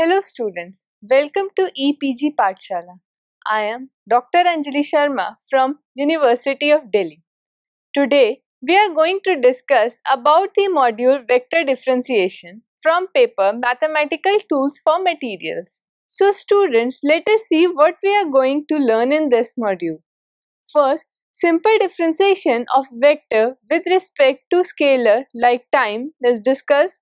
Hello students, welcome to EPG Pathshala. I am Dr. Anjali Sharma from University of Delhi. Today we are going to discuss about the module Vector Differentiation from paper Mathematical Tools for Materials. So students, let us see what we are going to learn in this module. First, simple differentiation of vector with respect to scalar like time is discussed.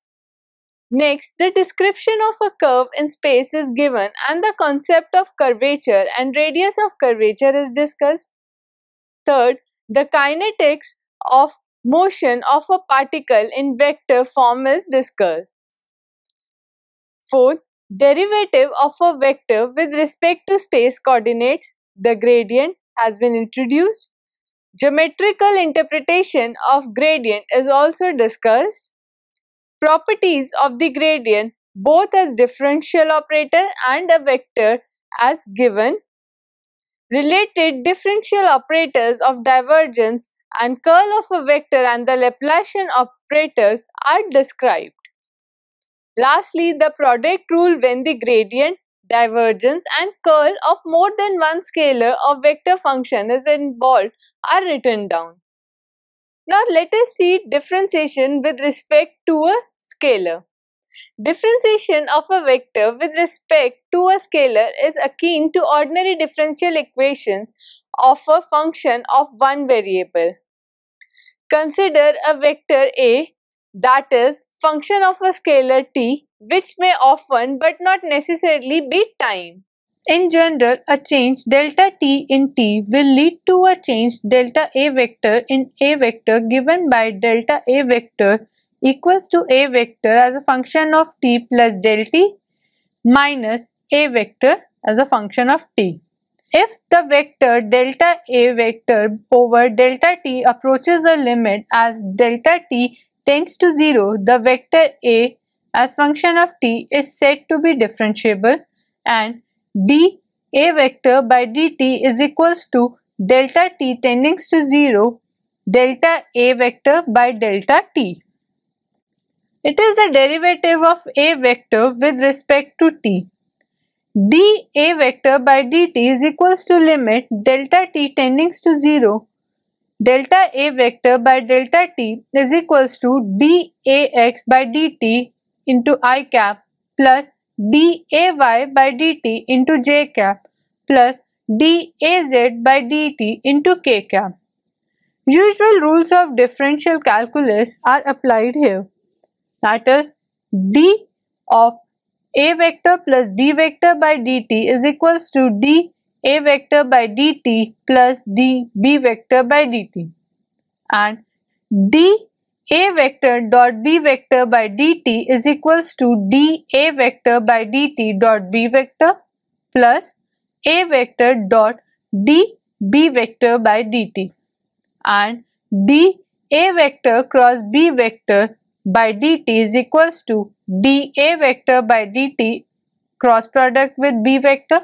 Next, the description of a curve in space is given and the concept of curvature and radius of curvature is discussed. Third, the kinetics of motion of a particle in vector form is discussed. Fourth, derivative of a vector with respect to space coordinates, the gradient, has been introduced. Geometrical interpretation of gradient is also discussed. Properties of the gradient both as differential operator and a vector as given. Related differential operators of divergence and curl of a vector and the Laplacian operators are described. Lastly, the product rule when the gradient, divergence and curl of more than one scalar or vector function is involved are written down. Now let us see differentiation with respect to a scalar. Differentiation of a vector with respect to a scalar is akin to ordinary differential equations of a function of one variable. Consider a vector A, that is function of a scalar t, which may often but not necessarily be time. In general, a change delta t in t will lead to a change delta a vector in a vector given by delta a vector equals to a vector as a function of t plus del t minus a vector as a function of t. If the vector delta a vector over delta t approaches a limit as delta t tends to 0, the vector a as function of t is said to be differentiable and d a vector by dt is equals to delta t tending to 0 delta a vector by delta t. It is the derivative of a vector with respect to t. D a vector by dt is equals to limit delta t tending to 0 delta a vector by delta t is equals to dAx by dt into I cap plus day by dt into j cap plus daz by dt into k cap. Usual rules of differential calculus are applied here. That is, d of a vector plus b vector by dt is equals to d a vector by dt plus d b vector by dt, and d a vector dot b vector by dt is equals to d a vector by dt dot b vector plus a vector dot d b vector by dt, and d a vector cross b vector by dt is equals to d a vector by dt cross product with b vector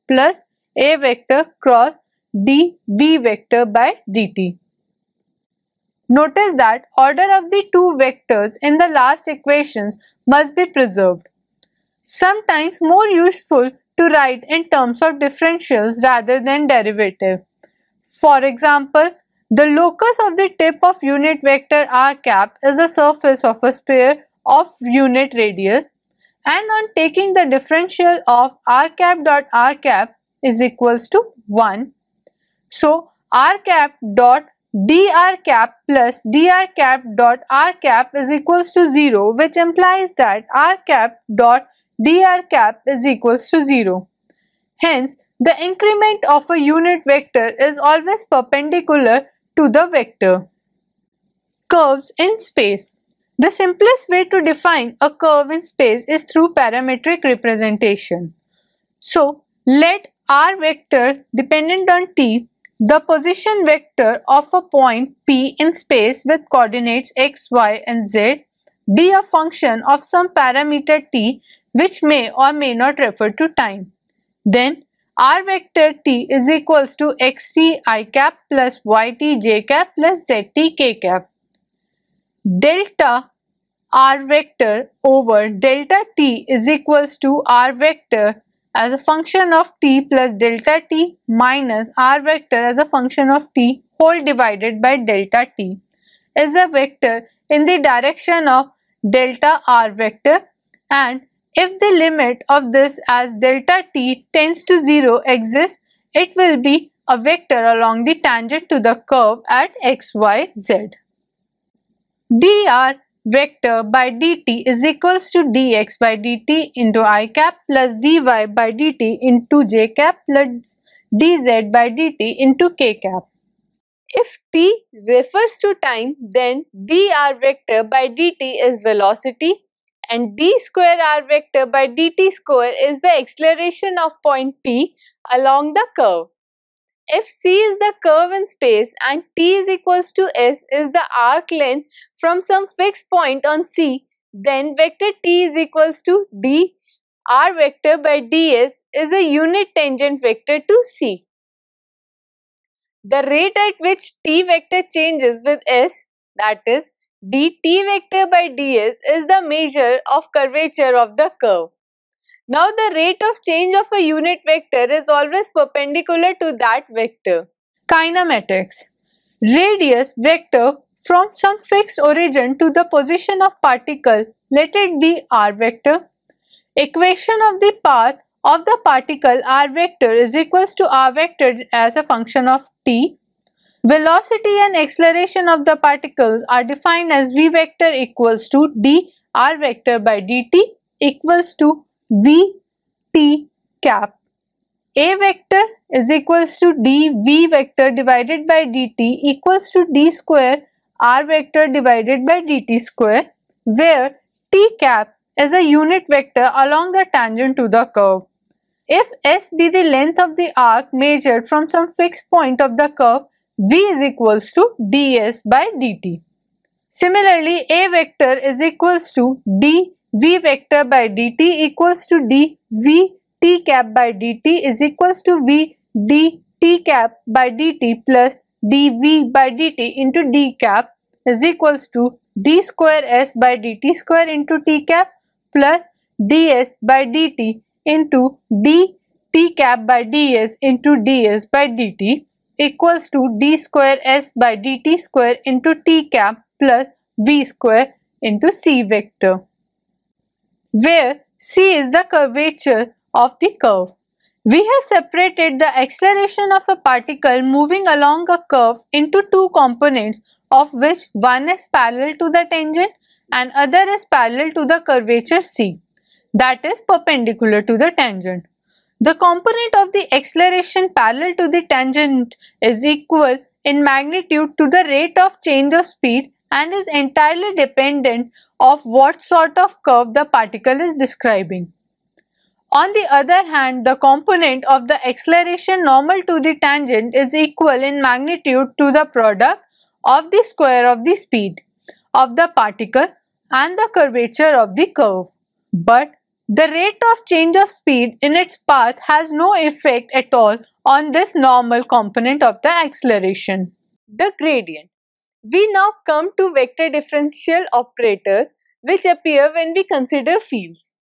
plus a vector cross d b vector by dt. Notice that order of the two vectors in the last equations must be preserved. Sometimes more useful to write in terms of differentials rather than derivative. For example, the locus of the tip of unit vector r cap is the surface of a sphere of unit radius, and on taking the differential of r cap dot r cap is equals to 1. So r cap dot dr cap plus dr cap dot r cap is equals to 0, which implies that r cap dot dr cap is equals to 0. Hence, the increment of a unit vector is always perpendicular to the vector. Curves in space. The simplest way to define a curve in space is through parametric representation. So, let r vector dependent on t, the position vector of a point P in space with coordinates x, y and z, be a function of some parameter t which may or may not refer to time. Then r vector t is equals to xt I cap plus yt j cap plus zt k cap. Delta r vector over delta t is equals to r vector as a function of t plus delta t minus r vector as a function of t whole divided by delta t is a vector in the direction of delta r vector, and if the limit of this as delta t tends to 0 exists, it will be a vector along the tangent to the curve at x, y, z. dr vector by dt is equals to dx by dt into I cap plus dy by dt into j cap plus dz by dt into k cap. If t refers to time, then dr vector by dt is velocity and d square r vector by dt square is the acceleration of point P along the curve. If c is the curve in space and t is equals to s is the arc length from some fixed point on C, then vector t is equals to d r vector by ds is a unit tangent vector to C. The rate at which t vector changes with s, that is dt vector by ds, is the measure of curvature of the curve. Now the rate of change of a unit vector is always perpendicular to that vector. Kinematics. Radius vector from some fixed origin to the position of particle, let it be r vector. Equation of the path of the particle r vector is equals to r vector as a function of t. Velocity and acceleration of the particles are defined as v vector equals to d r vector by dt equals to v t cap. A vector is equals to d v vector divided by dt equals to d square r vector divided by dt square, where t cap is a unit vector along the tangent to the curve. If s be the length of the arc measured from some fixed point of the curve, v is equals to ds by dt. Similarly, a vector is equals to d v vector by dt equals to d v t cap by dt is equals to v d t cap by dt plus dv by dt into d cap is equals to d square s by dt square into t cap plus ds by dt into d t cap by ds into ds by dt equals to d square s by dt square into t cap plus v square into c vector, where c is the curvature of the curve. We have separated the acceleration of a particle moving along a curve into two components, of which one is parallel to the tangent and other is parallel to the curvature c, that is perpendicular to the tangent. The component of the acceleration parallel to the tangent is equal in magnitude to the rate of change of speed and is entirely dependent of what sort of curve the particle is describing. On the other hand, the component of the acceleration normal to the tangent is equal in magnitude to the product of the square of the speed of the particle and the curvature of the curve. But the rate of change of speed in its path has no effect at all on this normal component of the acceleration. The gradient. We now come to vector differential operators which appear when we consider fields.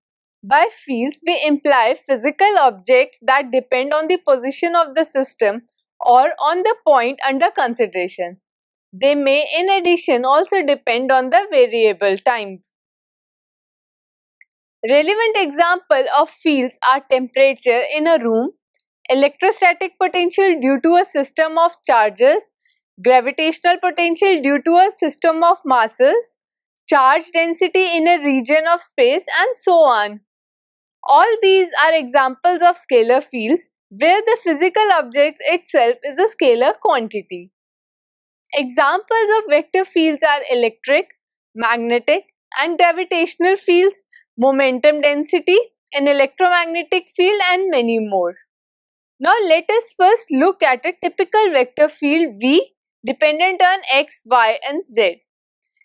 By fields, we imply physical objects that depend on the position of the system or on the point under consideration. They may in addition also depend on the variable time. Relevant examples of fields are temperature in a room, electrostatic potential due to a system of charges, gravitational potential due to a system of masses, charge density in a region of space, and so on. All these are examples of scalar fields where the physical object itself is a scalar quantity. Examples of vector fields are electric, magnetic, and gravitational fields, momentum density, an electromagnetic field, and many more. Now let us first look at a typical vector field V dependent on x, y, and z.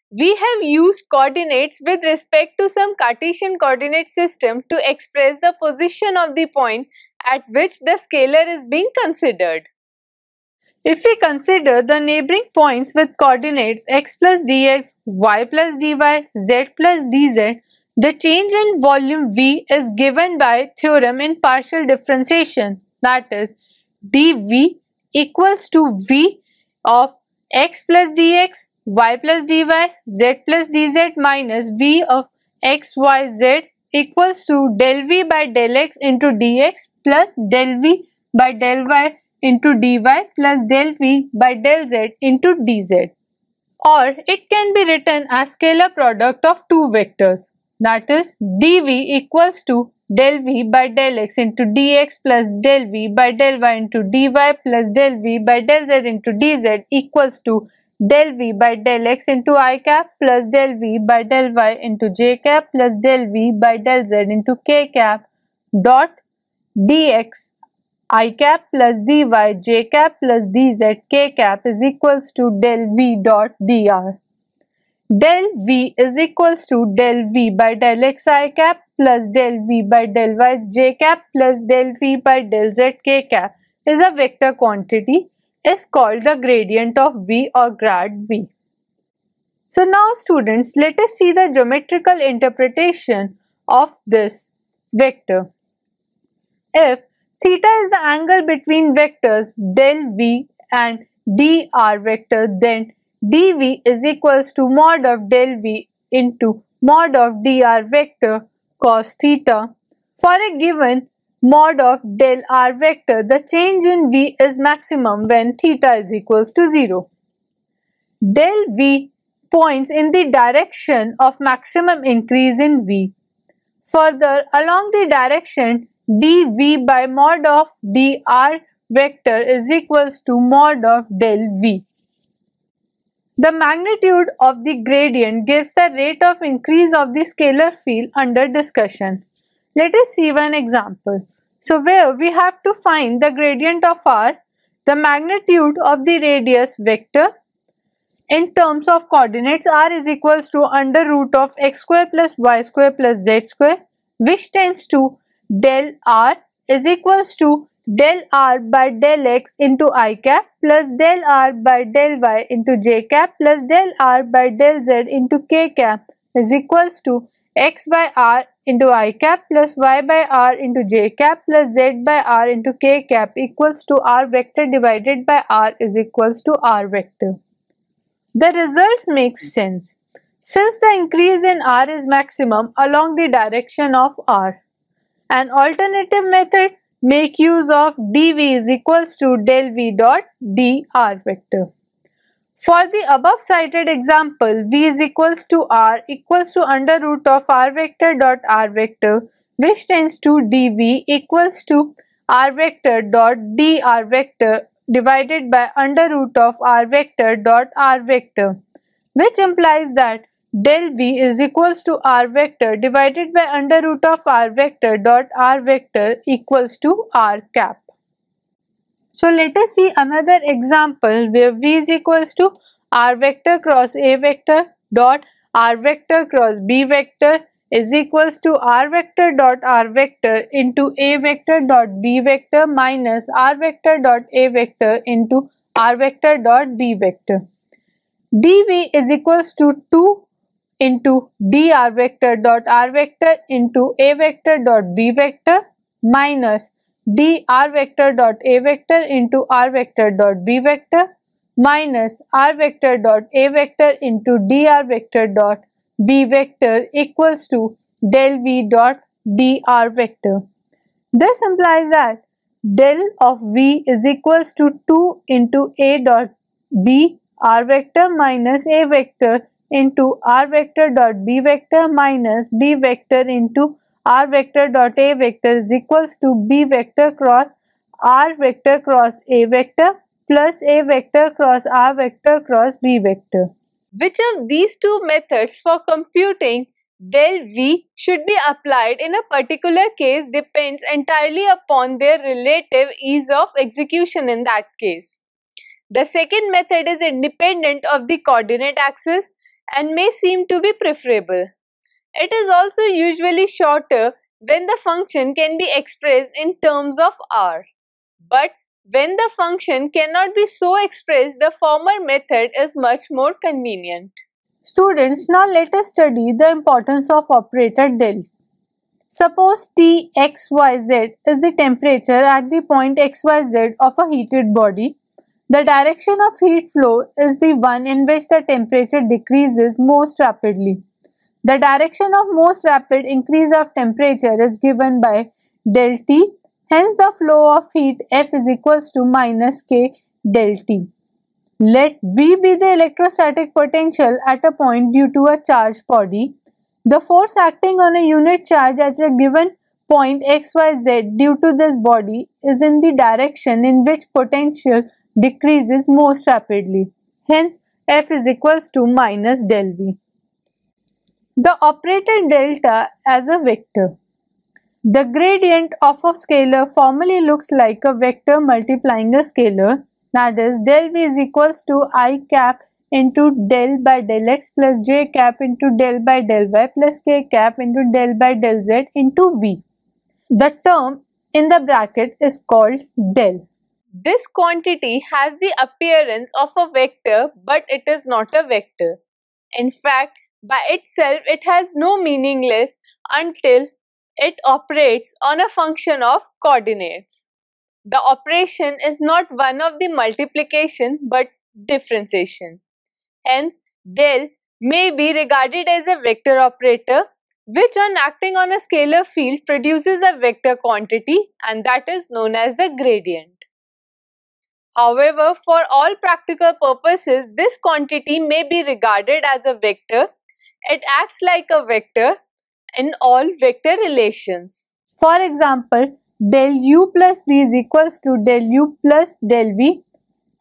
We have used coordinates with respect to some Cartesian coordinate system to express the position of the point at which the scalar is being considered. If we consider the neighboring points with coordinates x plus dx, y plus dy, z plus dz, the change in volume V is given by theorem in partial differentiation, that is dV equals to V of x plus dx, y plus dy, z plus dz minus V of x, y, z equals to del V by del x into dx plus del V by del y into dy plus del V by del z into dz. Or it can be written as scalar product of two vectors, that is dV equals to del V by del x into dx plus del V by del y into dy plus del V by del z into dz equals to del V by del x into I cap plus del V by del y into j cap plus del V by del z into k cap dot dx I cap plus dy j cap plus dz k cap is equals to del V dot dr. Del V is equals to del V by del x I cap plus del V by del y j cap plus del V by del z k cap is a vector quantity, is called the gradient of V or grad V. So now students, let us see the geometrical interpretation of this vector. If theta is the angle between vectors del V and dr vector, then dV is equals to mod of del V into mod of dr vector cos theta. For a given mod of del r vector, the change in V is maximum when theta is equals to 0. Del V points in the direction of maximum increase in V. Further, along the direction dV by mod of dr vector is equals to mod of del V. The magnitude of the gradient gives the rate of increase of the scalar field under discussion. Let us see one example. So where we have to find the gradient of r, the magnitude of the radius vector in terms of coordinates r is equals to under root of x square plus y square plus z square, which tends to del r is equals to del r by del x into I cap plus del r by del y into j cap plus del r by del z into k cap is equals to x by r into I cap plus y by r into j cap plus z by r into k cap equals to r vector divided by r is equals to r vector. The results make sense since the increase in r is maximum along the direction of r. An alternative method make use of dV is equals to del V dot dr vector. For the above cited example, V is equals to r equals to under root of r vector dot r vector, which tends to dV equals to r vector dot dr vector divided by under root of r vector dot r vector, which implies that del V is equals to r vector divided by under root of r vector dot r vector equals to r cap. So let us see another example where V is equals to r vector cross a vector dot r vector cross b vector is equals to r vector dot r vector into a vector dot b vector minus r vector dot a vector into r vector dot b vector. dV is equals to 2 into dr vector dot r vector into a vector dot b vector minus dr vector dot a vector into r vector dot b vector minus r vector dot a vector into dr vector dot b vector equals to del V dot dr vector. This implies that del of V is equals to 2 into a dot b r vector minus a vector into r vector dot b vector minus b vector into r vector dot a vector is equals to b vector cross r vector cross a vector plus a vector cross r vector cross b vector. Which of these two methods for computing del V should be applied in a particular case depends entirely upon their relative ease of execution in that case. The second method is independent of the coordinate axis and may seem to be preferable. It is also usually shorter when the function can be expressed in terms of r. But When the function cannot be so expressed, the former method is much more convenient. Students, now let us study the importance of operator del. Suppose T xyz is the temperature at the point xyz of a heated body. The direction of heat flow is the one in which the temperature decreases most rapidly. The direction of most rapid increase of temperature is given by del T. Hence, the flow of heat F is equals to minus K del T. Let V be the electrostatic potential at a point due to a charged body. The force acting on a unit charge at a given point xyz due to this body is in the direction in which potential decreases most rapidly. Hence, F is equals to minus del V. The operator delta as a vector. The gradient of a scalar formally looks like a vector multiplying a scalar, that is del V is equals to I cap into del by del x plus j cap into del by del y plus k cap into del by del z into V. The term in the bracket is called del. This quantity has the appearance of a vector, but it is not a vector. In fact, by itself it has no meaningless until it operates on a function of coordinates. The operation is not one of the multiplication but differentiation. Hence, del may be regarded as a vector operator, which on acting on a scalar field produces a vector quantity, and that is known as the gradient. However, for all practical purposes, this quantity may be regarded as a vector. It acts like a vector in all vector relations. For example, del u plus v is equals to del u plus del v,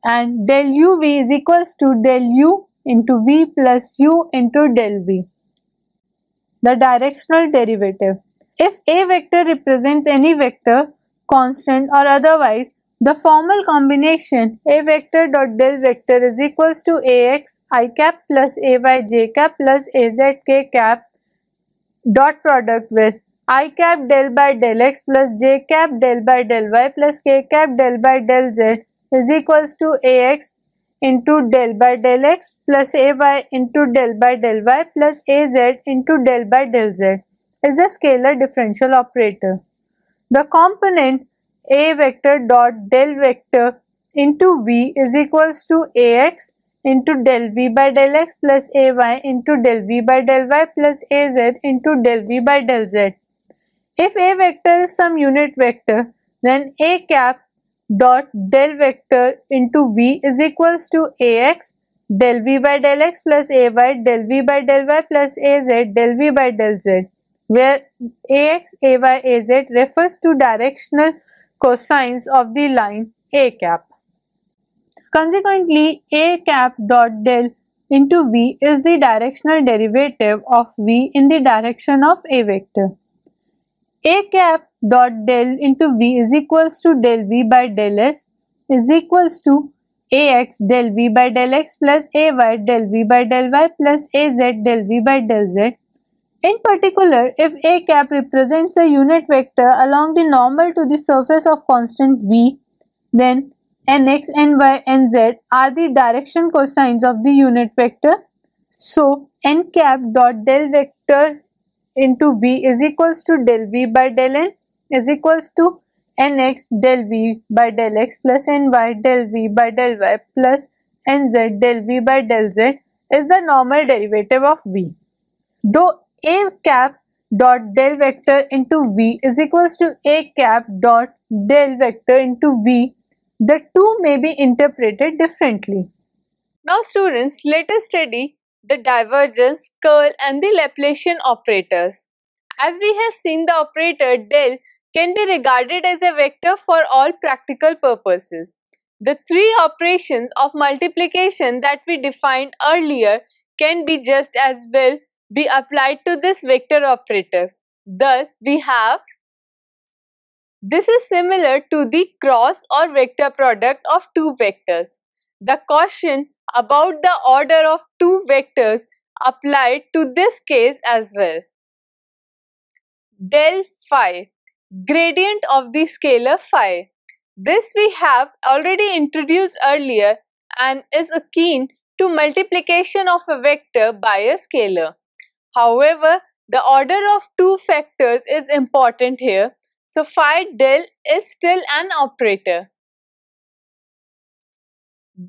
and del uv is equals to del u into v plus u into del v. The directional derivative. If a vector represents any vector, constant or otherwise, the formal combination a vector dot del vector is equals to ax I cap plus ay j cap plus az k cap dot product with I cap del by del x plus j cap del by del y plus k cap del by del z is equals to ax into del by del x plus ay into del by del y plus az into del by del z is a scalar differential operator. The component a vector dot del vector into v is equals to ax into del v by del x plus ay into del v by del y plus az into del v by del z. If a vector is some unit vector, then a cap dot del vector into v is equals to ax del v by del x plus ay del v by del y plus az del v by del z, where ax, ay, az refers to directional cosines of the line a cap. Consequently, a cap dot del into v is the directional derivative of v in the direction of a vector. A cap dot del into v is equals to del v by del s is equals to ax del v by del x plus ay del v by del y plus az del v by del z. In particular, if a cap represents the unit vector along the normal to the surface of constant v, then nx, ny, nz are the direction cosines of the unit vector. So, n cap dot del vector into v is equals to del v by del n is equals to nx del v by del x plus ny del v by del y plus nz del v by del z is the normal derivative of v. Though a cap dot del vector into v is equals to a cap dot del vector into v, the two may be interpreted differently. Now students, let us study the divergence, curl and the Laplacian operators. As we have seen, the operator del can be regarded as a vector for all practical purposes. The three operations of multiplication that we defined earlier can be just as well be applied to this vector operator. Thus, we have this is similar to the cross or vector product of two vectors. The caution about the order of two vectors applied to this case as well. Del phi, gradient of the scalar phi. This we have already introduced earlier and is akin to multiplication of a vector by a scalar. However, the order of two factors is important here, so phi del is still an operator.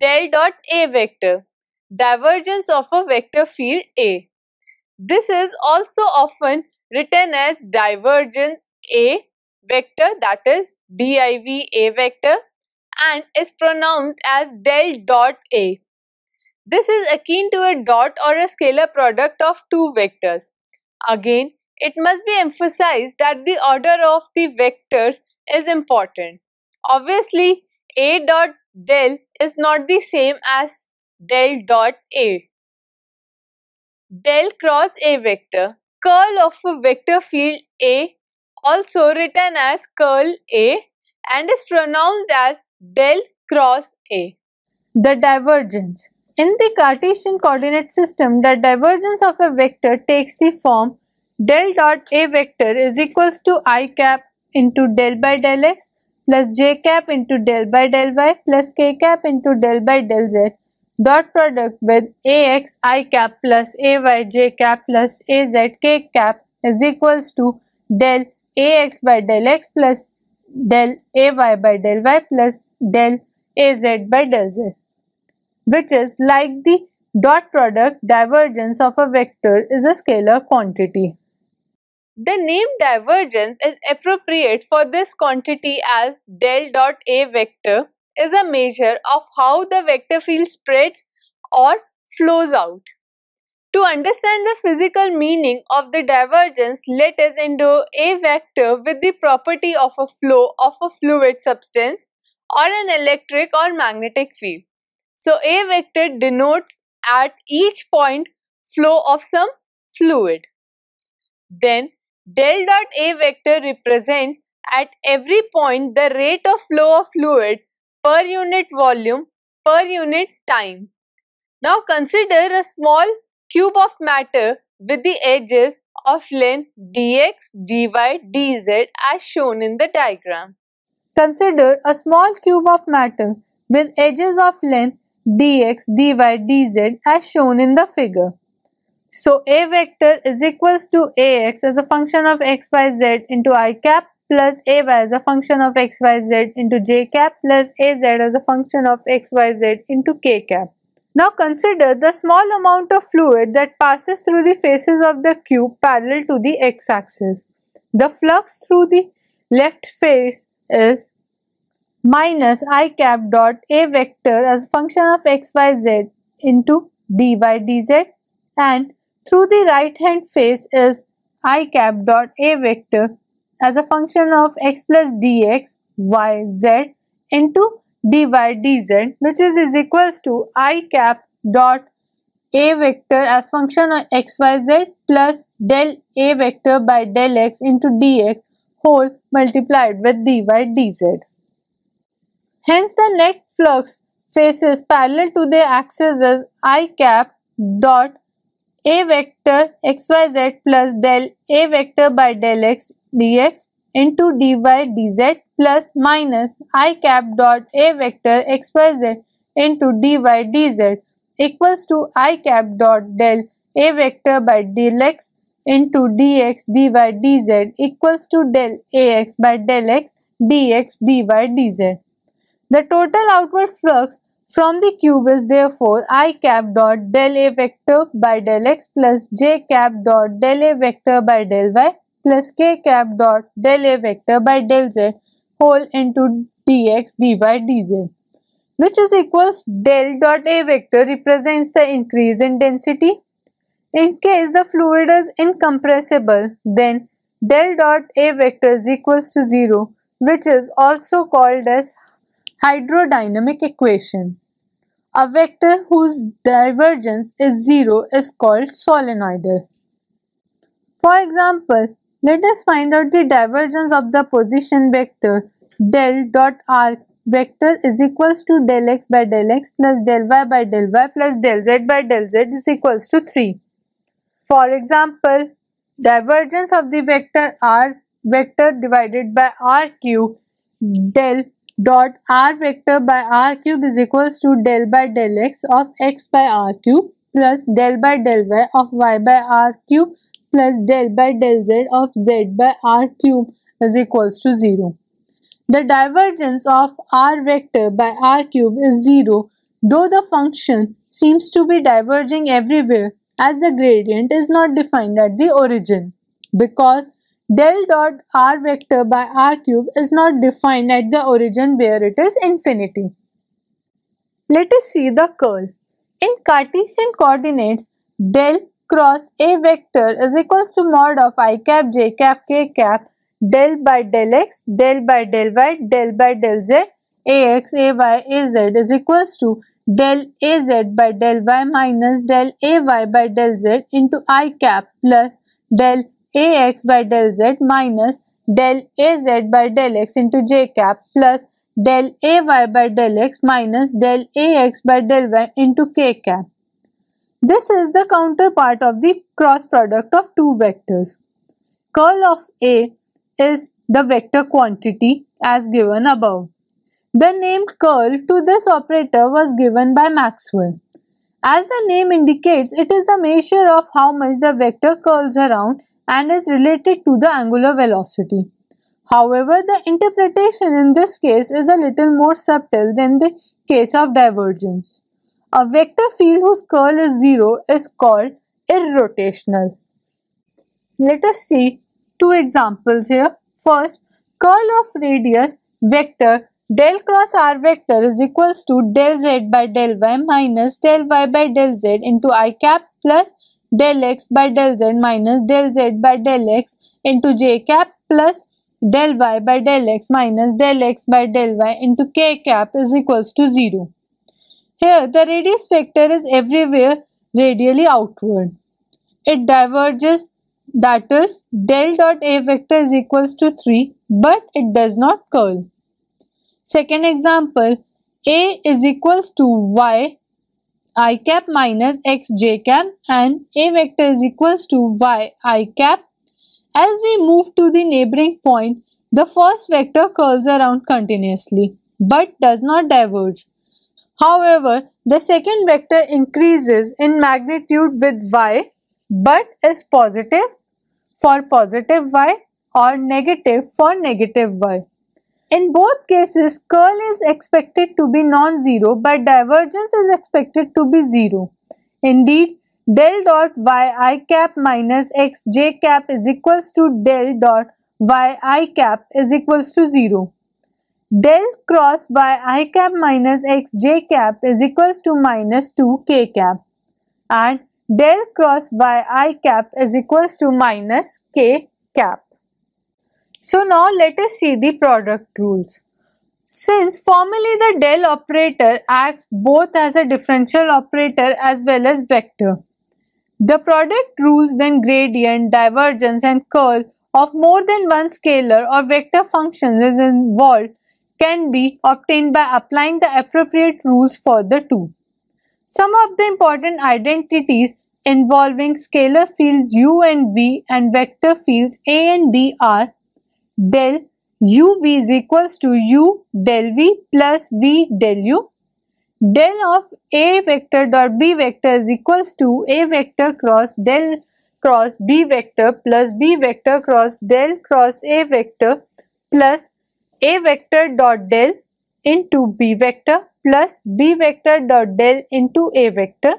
Del dot A vector, divergence of a vector field A. This is also often written as divergence A vector, that is div A vector, and is pronounced as del dot A. This is akin to a dot or a scalar product of two vectors. Again, it must be emphasized that the order of the vectors is important. Obviously, A dot del is not the same as del dot A. Del cross A vector, curl of a vector field A, also written as curl A, and is pronounced as del cross A. The divergence. In the Cartesian coordinate system, the divergence of a vector takes the form del dot A vector is equals to I cap into del by del x plus j cap into del by del y plus k cap into del by del z dot product with ax I cap plus ay j cap plus az k cap is equals to del ax by del x plus del ay by del y plus del az by del z, which is like the dot product divergence of a vector is a scalar quantity. The name divergence is appropriate for this quantity as del dot A vector is a measure of how the vector field spreads or flows out. To understand the physical meaning of the divergence, let us endure a vector with the property of a flow of a fluid substance or an electric or magnetic field. So A vector denotes at each point flow of some fluid. Then del dot A vector represents at every point the rate of flow of fluid per unit volume per unit time. Now consider a small cube of matter with the edges of length dx, dy, dz as shown in the diagram. Consider a small cube of matter with edges of length dx, dy, dz as shown in the figure. So A vector is equals to ax as a function of xyz into I cap plus ay as a function of xyz into j cap plus az as a function of xyz into k cap. Now consider the small amount of fluid that passes through the faces of the cube parallel to the x-axis. The flux through the left face is minus I cap dot A vector as a function of xyz into dy dz, and through the right hand face is I cap dot A vector as a function of x plus dx y z into dy dz, which is equals to I cap dot A vector as function of xyz plus del A vector by del x into dx whole multiplied with dy dz. Hence the net flux faces parallel to the axis is I cap dot A vector xyz plus del A vector by del x dx into dy dz plus minus I cap dot A vector xyz into dy dz equals to I cap dot del A vector by del x into dx dy dz equals to del ax by del x dx dy dz. The total outward flux from the cube is therefore I cap dot del A vector by del x plus j cap dot del A vector by del y plus k cap dot del A vector by del z whole into dx dy dz, which is equals del dot A vector represents the increase in density. In case the fluid is incompressible, then del dot A vector is equals to 0, which is also called as hydrodynamic equation. A vector whose divergence is 0 is called solenoidal. For example, let us find out the divergence of the position vector del dot r vector is equals to del x by del x plus del y by del y plus del z by del z is equals to 3. For example, divergence of the vector r vector divided by r cube del dot r vector by r cube is equals to del by del x by r cube plus del by del y of y by r cube plus del by del z of z by r cube is equals to 0. The divergence of r vector by r cube is 0, though the function seems to be diverging everywhere as the gradient is not defined at the origin, because del dot r vector by r cube is not defined at the origin where it is infinity. Let us see the curl. In Cartesian coordinates, del cross a vector is equals to mod of I cap, j cap, k cap, del by del x, del by del y, del by del z, ax, ay, az is equals to del az by del y minus del ay by del z into I cap plus del ax by del z minus del az by del x into j cap plus del ay by del x minus del ax by del y into k cap. This is the counterpart of the cross product of two vectors. Curl of A is the vector quantity as given above. The name curl to this operator was given by Maxwell. As the name indicates, it is the measure of how much the vector curls around and is related to the angular velocity. However, the interpretation in this case is a little more subtle than the case of divergence. A vector field whose curl is 0 is called irrotational. Let us see two examples here. First, curl of radius vector del cross r vector is equals to del z by del y minus del y by del z into I cap plus del x by del z minus del z by del x into j cap plus del y by del x minus del x by del y into k cap is equals to 0. Here the radius vector is everywhere radially outward. It diverges, that is del dot a vector is equals to 3, but it does not curl. Second example, a is equals to y I cap minus x j cap and a vector is equals to y I cap. As we move to the neighboring point, the first vector curls around continuously but does not diverge. However, the second vector increases in magnitude with y but is positive for positive y or negative for negative y. In both cases, curl is expected to be non-zero but divergence is expected to be 0. Indeed, del dot y I cap minus x j cap is equals to del dot y I cap is equals to 0. Del cross y I cap minus x j cap is equals to minus 2 k cap and del cross y I cap is equals to minus k cap. So now let us see the product rules. Since formally the del operator acts both as a differential operator as well as vector, the product rules when gradient, divergence and curl of more than one scalar or vector function is involved can be obtained by applying the appropriate rules for the two. Some of the important identities involving scalar fields u and v and vector fields a and b are del uv is equals to u del v plus v del u. Del of a vector dot b vector is equals to a vector cross del cross b vector plus b vector cross del cross a vector plus a vector dot del into b vector plus b vector dot del into a vector.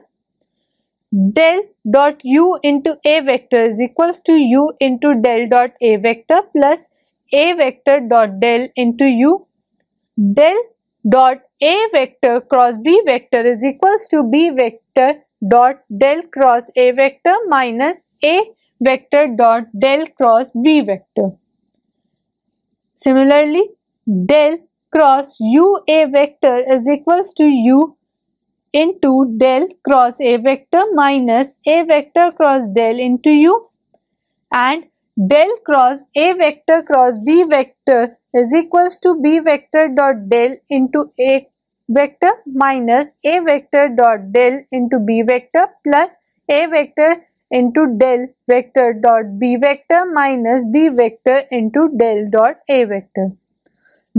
Del dot u into a vector is equals to u into del dot a vector plus a vector dot del into u. Del dot a vector cross b vector is equals to b vector dot del cross a vector minus a vector dot del cross b vector. Similarly, del cross u a vector is equals to u into del cross a vector minus a vector cross del into u, and del cross a vector cross b vector is equals to b vector dot del into a vector minus a vector dot del into b vector plus a vector into del vector dot b vector minus b vector into del dot a vector.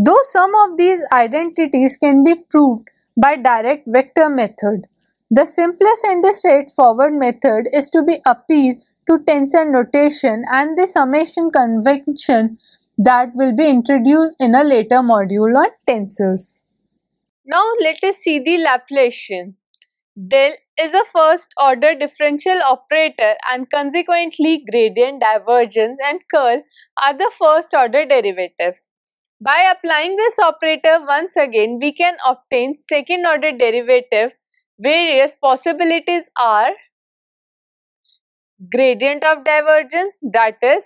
Though some of these identities can be proved by direct vector method, the simplest and the straightforward method is to be appeal to tensor notation and the summation convention that will be introduced in a later module on tensors. Now let us see the Laplacian. Del is a first order differential operator and consequently gradient, divergence and curl are the first order derivatives. By applying this operator once again, we can obtain second order derivative. Various possibilities are gradient of divergence, that is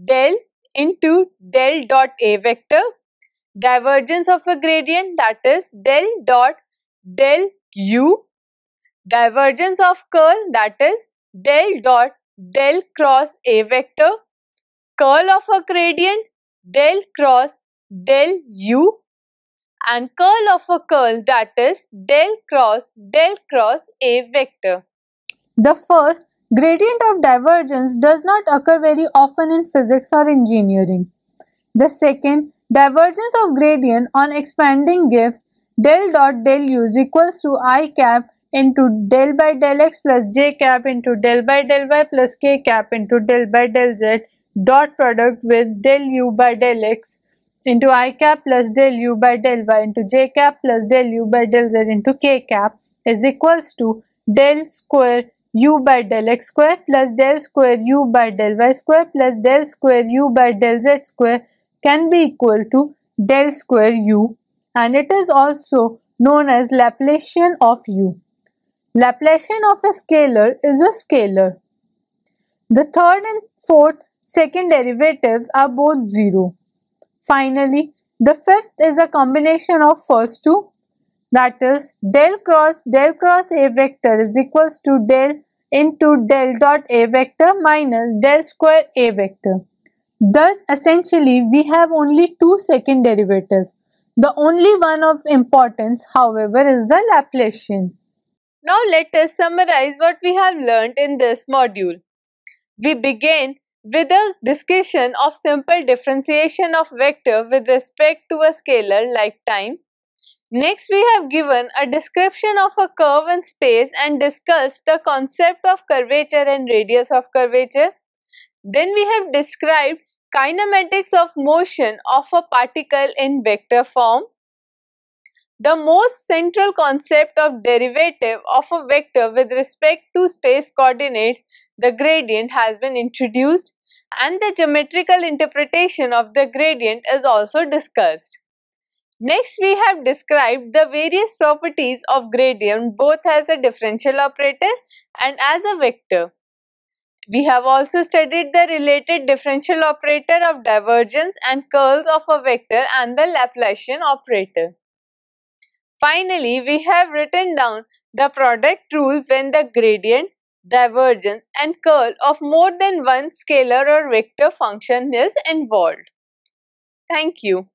del into del dot A vector, divergence of a gradient, that is del dot del U, divergence of curl, that is del dot del cross A vector, curl of a gradient del cross del U, and curl of a curl, that is del cross A vector. The first, gradient of divergence, does not occur very often in physics or engineering. The second, divergence of gradient on expanding gives del dot del u is equals to I cap into del by del x plus j cap into del by del y plus k cap into del by del z dot product with del u by del x into I cap plus del u by del y into j cap plus del u by del z into k cap is equals to del square u by del x square plus del square u by del y square plus del square u by del z square can be equal to del square u, and it is also known as Laplacian of u. Laplacian of a scalar is a scalar. The third and fourth second derivatives are both 0. Finally, the fifth is a combination of first two, that is del cross A vector is equals to del into del dot A vector minus del square A vector. Thus, essentially, we have only two second derivatives. The only one of importance, however, is the Laplacian. Now let us summarize what we have learnt in this module. We began with a discussion of simple differentiation of vector with respect to a scalar like time. Next, we have given a description of a curve in space and discussed the concept of curvature and radius of curvature. Then we have described kinematics of motion of a particle in vector form. The most central concept of derivative of a vector with respect to space coordinates, the gradient, has been introduced, and the geometrical interpretation of the gradient is also discussed. Next, we have described the various properties of gradient both as a differential operator and as a vector. We have also studied the related differential operator of divergence and curls of a vector and the Laplacian operator. Finally, we have written down the product rule when the gradient, divergence and curl of more than one scalar or vector function is involved. Thank you.